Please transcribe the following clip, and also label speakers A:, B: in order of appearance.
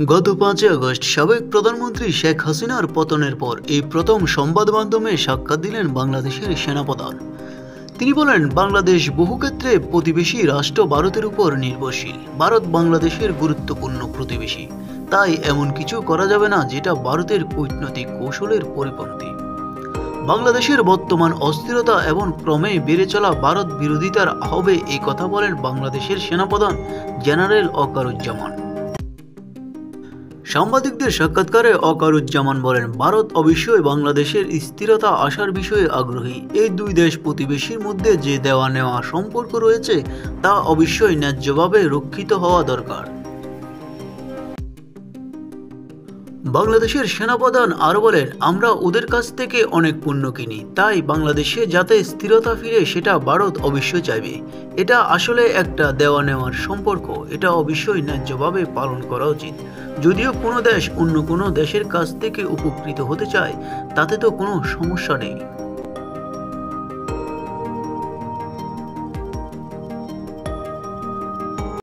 A: গত ৫ আগস্ট সাবেক প্রধানমন্ত্রী শেখ হাসিনার পতনের পর এই প্রথম সংবাদ মাধ্যমে সাক্ষাৎ দিলেন বাংলাদেশের সেনাপ্রধান। তিনি বলেন, বাংলাদেশ বহু ক্ষেত্রে প্রতিবেশী রাষ্ট্র ভারতের উপর নির্ভরশীল। ভারত বাংলাদেশের গুরুত্বপূর্ণ প্রতিবেশী, তাই এমন কিছু করা যাবে না যেটা ভারতের কূটনৈতিক কৌশলের পরিপন্থী। বাংলাদেশের বর্তমান অস্থিরতা এবং ক্রমে বেড়ে চলা ভারত বিরোধিতার আহ্বানে এই কথা বলেন বাংলাদেশের সেনাপ্রধান জেনারেল ওয়াকারুজ্জামান। সাংবাদিকদের সাক্ষাৎকারে ওয়াকারুজ্জামান বলেন, ভারত অবশ্যই বাংলাদেশের স্থিরতা আসার বিষয়ে আগ্রহী। এই দুই দেশ প্রতিবেশীর মধ্যে যে দেওয়া নেওয়া সম্পর্ক রয়েছে তা অবশ্যই ন্যায্যভাবে রক্ষিত হওয়া দরকার। বাংলাদেশের সেনাপ্রধান আরও বলেন, আমরা ওদের কাছ থেকে অনেক পণ্য কিনি, তাই বাংলাদেশে যাতে স্থিরতা ফিরে সেটা ভারত অবশ্যই চাইবে। এটা আসলে একটা দেওয়া নেওয়ার সম্পর্ক, এটা অবশ্যই ন্যায্যভাবে পালন করা উচিত। যদিও কোনো দেশ অন্য কোনো দেশের কাছ থেকে উপকৃত হতে চায়, তাতে তো কোনো সমস্যা নেই।